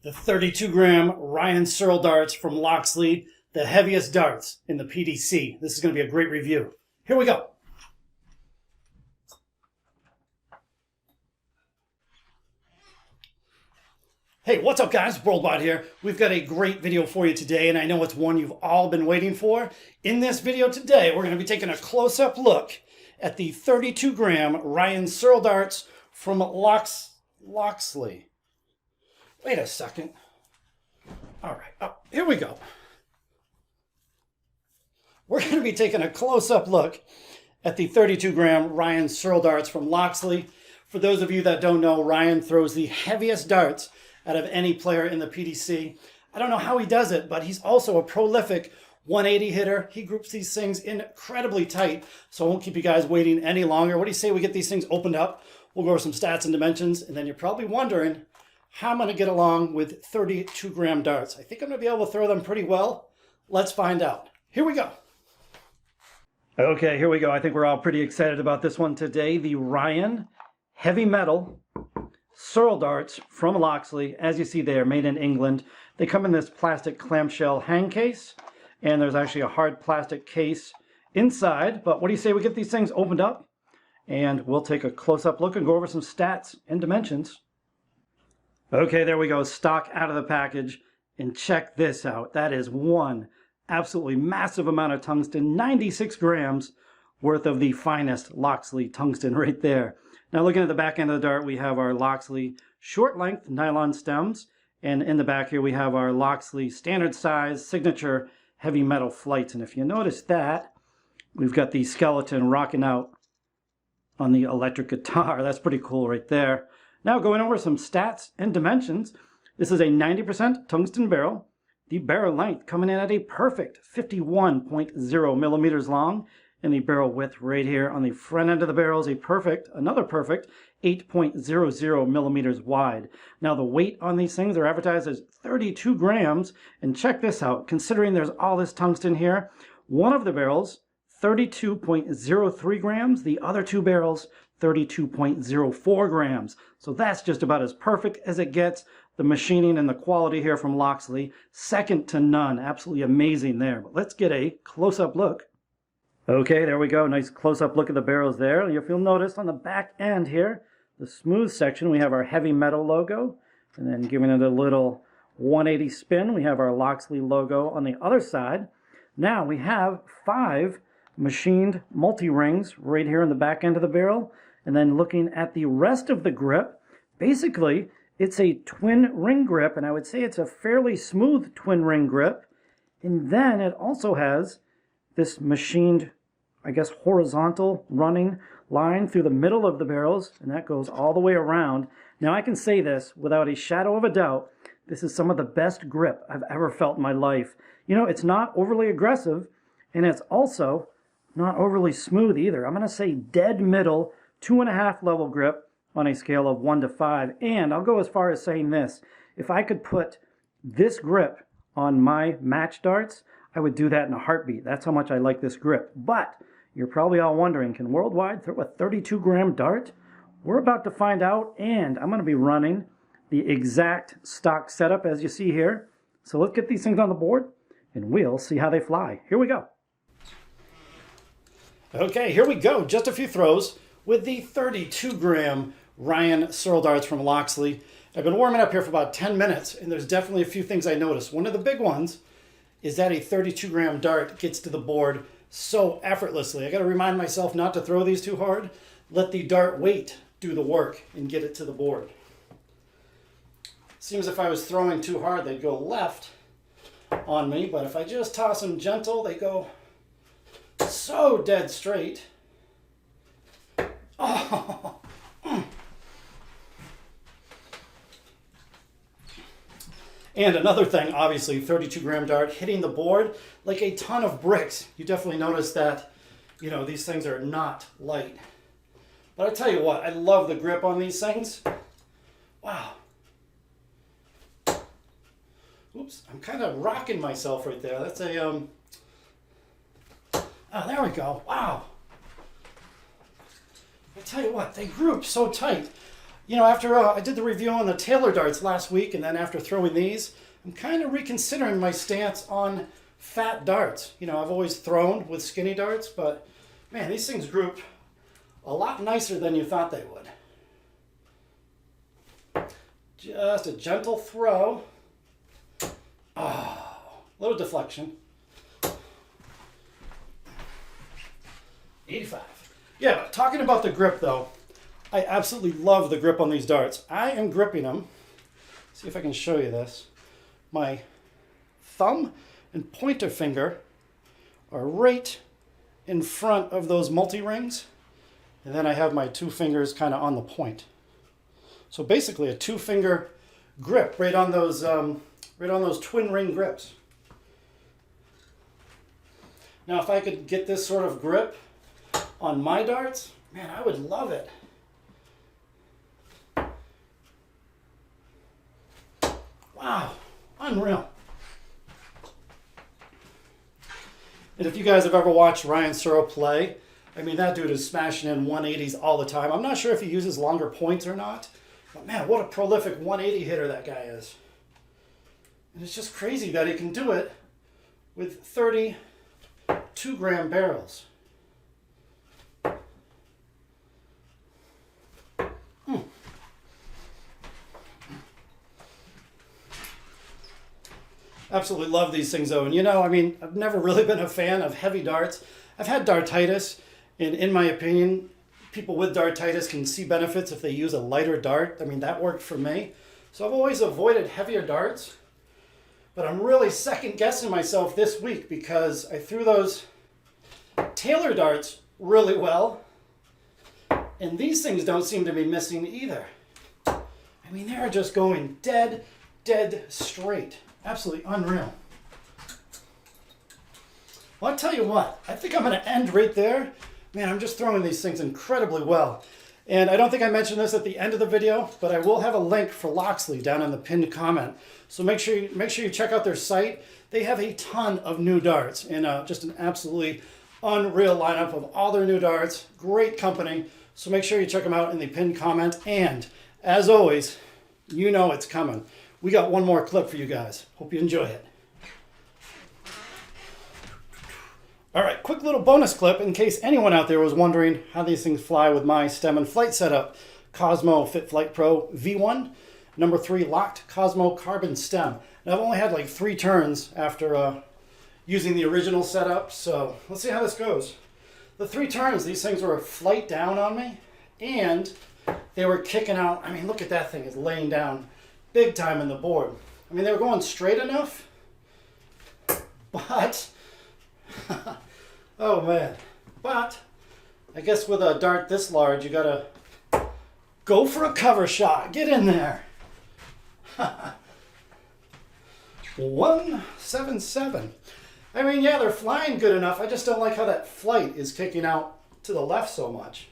The 32 gram Ryan Searle darts from Loxley, the heaviest darts in the PDC. This is going to be a great review. Here we go. Hey, what's up guys? Worldwide here. We've got a great video for you today, and I know it's one you've all been waiting for. In this video today, we're going to be taking a close-up look at the 32 gram Ryan Searle darts from Loxley. Wait a second. All right, here we go. We're going to be taking a close-up look at the 32 gram Ryan Searle darts from Loxley. For those of you that don't know, Ryan throws the heaviest darts out of any player in the PDC. I don't know how he does it, but he's also a prolific 180 hitter. He groups these things incredibly tight, so I won't keep you guys waiting any longer. What do you say we get these things opened up? We'll go over some stats and dimensions, and then you're probably wondering how I'm going to get along with 32 gram darts. I think I'm going to be able to throw them pretty well. Let's find out. Here we go. Okay, here we go. I think we're all pretty excited about this one today. The Ryan Heavy Metal Searle darts from Loxley. As you see, they are made in England. They come in this plastic clamshell hang case, and there's actually a hard plastic case inside. But what do you say we get these things opened up, and we'll take a close-up look and go over some stats and dimensions. Okay, there we go, stock out of the package, and check this out. That is one absolutely massive amount of tungsten, 96 grams worth of the finest Loxley tungsten right there. Now looking at the back end of the dart, we have our Loxley short length nylon stems, and in the back here we have our Loxley standard size signature heavy metal flights. And if you notice that, we've got the skeleton rocking out on the electric guitar. That's pretty cool right there. Now going over some stats and dimensions, this is a 90% tungsten barrel. The barrel length coming in at a perfect 51.0 millimeters long, and the barrel width right here on the front end of the barrel is another perfect 8.00 millimeters wide. Now the weight on these things are advertised as 32 grams, and check this out, considering there's all this tungsten here, one of the barrels 32.03 grams, the other two barrels 32.04 grams. So that's just about as perfect as it gets. The machining and the quality here from Loxley, second to none. Absolutely amazing there. But let's get a close-up look. Okay, there we go. Nice close-up look at the barrels there. If you'll notice on the back end here, the smooth section, we have our heavy metal logo. And then giving it a little 180 spin, we have our Loxley logo on the other side. Now we have 5 machined multi-rings right here in the back end of the barrel. And then looking at the rest of the grip, basically it's a twin ring grip, and I would say it's a fairly smooth twin ring grip. And then it also has this machined, I guess, horizontal running line through the middle of the barrels, and that goes all the way around. Now I can say this without a shadow of a doubt, this is some of the best grip I've ever felt in my life. You know, it's not overly aggressive, and it's also not overly smooth either. I'm going to say dead middle, 2.5 level grip on a scale of 1 to 5. And I'll go as far as saying this. If I could put this grip on my match darts, I would do that in a heartbeat. That's how much I like this grip. But you're probably all wondering, can Worldwide throw a 32 gram dart? We're about to find out, and I'm going to be running the exact stock setup as you see here. So let's get these things on the board, and we'll see how they fly. Here we go. Okay, here we go. Just a few throws with the 32 gram Ryan Searle darts from Loxley. I've been warming up here for about 10 minutes, and there's definitely a few things I noticed. One of the big ones is that a 32 gram dart gets to the board so effortlessly. I got to remind myself not to throw these too hard. Let the dart weight do the work and get it to the board. Seems if I was throwing too hard, they'd go left on me, but if I just toss them gentle, they go so dead straight. Oh. And another thing, obviously, 32 gram dart hitting the board like a ton of bricks. You definitely notice that, you know, these things are not light. But I tell you what, I love the grip on these things. Wow. Oops, I'm kind of rocking myself right there. That's a, oh, there we go. Wow. I tell you what, they group so tight. You know, after I did the review on the Taylor darts last week, and then after throwing these, I'm kind of reconsidering my stance on fat darts. You know, I've always thrown with skinny darts, but man, these things group a lot nicer than you thought they would. Just a gentle throw. Oh, little deflection. 85. Yeah, talking about the grip though, I absolutely love the grip on these darts. I am gripping them. See if I can show you this. My thumb and pointer finger are right in front of those multi-rings. And then I have my two fingers kind of on the point. So basically a two-finger grip right on those twin ring grips. Now if I could get this sort of grip on my darts, man, I would love it. Wow, unreal. And if you guys have ever watched Ryan Searle play, I mean, that dude is smashing in 180s all the time. I'm not sure if he uses longer points or not, but man, what a prolific 180 hitter that guy is. And it's just crazy that he can do it with 32-gram barrels. Absolutely love these things though. And you know, I mean, I've never really been a fan of heavy darts. I've had dartitis, and in my opinion, people with dartitis can see benefits if they use a lighter dart. I mean, that worked for me. So I've always avoided heavier darts, but I'm really second guessing myself this week because I threw those Taylor darts really well, and these things don't seem to be missing either. I mean, they're just going dead straight. Absolutely unreal. Well, I'll tell you what, I think I'm going to end right there. Man, I'm just throwing these things incredibly well. And I don't think I mentioned this at the end of the video, but I will have a link for Loxley down in the pinned comment. So make sure you check out their site. They have a ton of new darts and just an absolutely unreal lineup of all their new darts. Great company. So make sure you check them out in the pinned comment. And as always, you know it's coming. We got one more clip for you guys. Hope you enjoy it. All right, quick little bonus clip in case anyone out there was wondering how these things fly with my stem and flight setup. Cosmo Fit Flight Pro V1, number 3 locked Cosmo carbon stem. Now I've only had like 3 turns after using the original setup, so let's see how this goes. The 3 turns, these things were flight down on me, and they were kicking out. I mean, look at that thing, it's laying down big time in the board. I mean, they were going straight enough, but, oh man. But, I guess with a dart this large, you gotta go for a cover shot. Get in there. 177. I mean, yeah, they're flying good enough. I just don't like how that flight is kicking out to the left so much.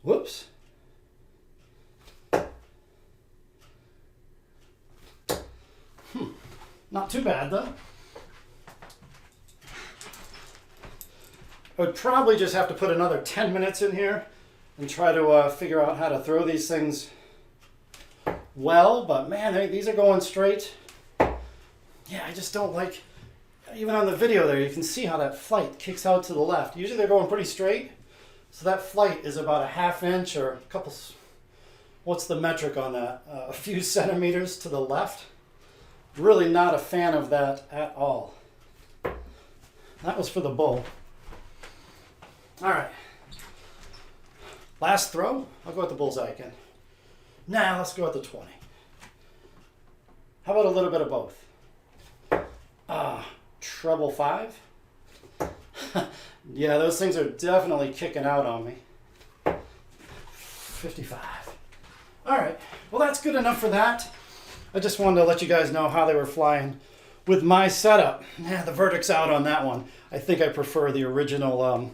Whoops. Not too bad though. I would probably just have to put another 10 minutes in here and try to figure out how to throw these things well, but man, these are going straight. Yeah, I just don't like, even on the video there, you can see how that flight kicks out to the left. Usually they're going pretty straight, so that flight is about a ½ inch or a couple, what's the metric on that? A few centimeters to the left. Really not a fan of that at all. That was for the bull. All right. Last throw. I'll go with the bullseye again. Nah, let's go with the 20. How about a little bit of both? Treble 5. Yeah, those things are definitely kicking out on me. 55. All right. Well, that's good enough for that. I just wanted to let you guys know how they were flying with my setup. Yeah, the verdict's out on that one. I think I prefer the original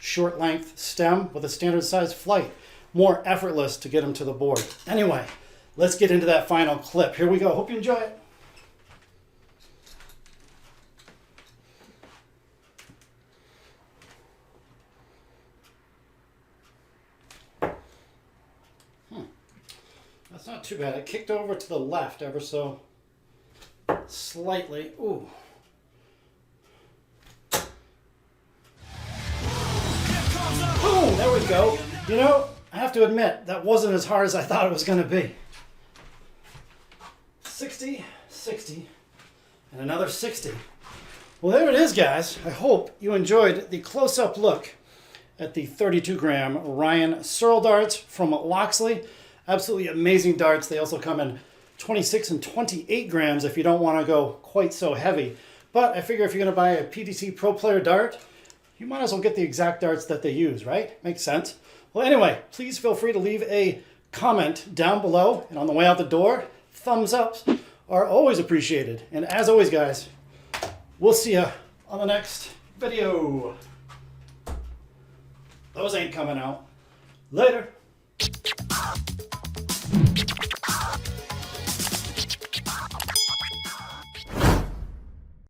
short length stem with a standard size flight. More effortless to get them to the board. Anyway, let's get into that final clip. Here we go. Hope you enjoy it. That's not too bad. It kicked over to the left ever so slightly. Ooh. Boom, there we go. You know, I have to admit, that wasn't as hard as I thought it was going to be. 60, 60, and another 60. Well, there it is, guys. I hope you enjoyed the close-up look at the 32-gram Ryan Searle darts from Loxley. Absolutely amazing darts. They also come in 26 and 28 grams if you don't want to go quite so heavy. But I figure if you're going to buy a PDC Pro Player dart, you might as well get the exact darts that they use, right? Makes sense. Well, anyway, please feel free to leave a comment down below. And on the way out the door, thumbs ups are always appreciated. And as always, guys, we'll see you on the next video. Those ain't coming out. Later.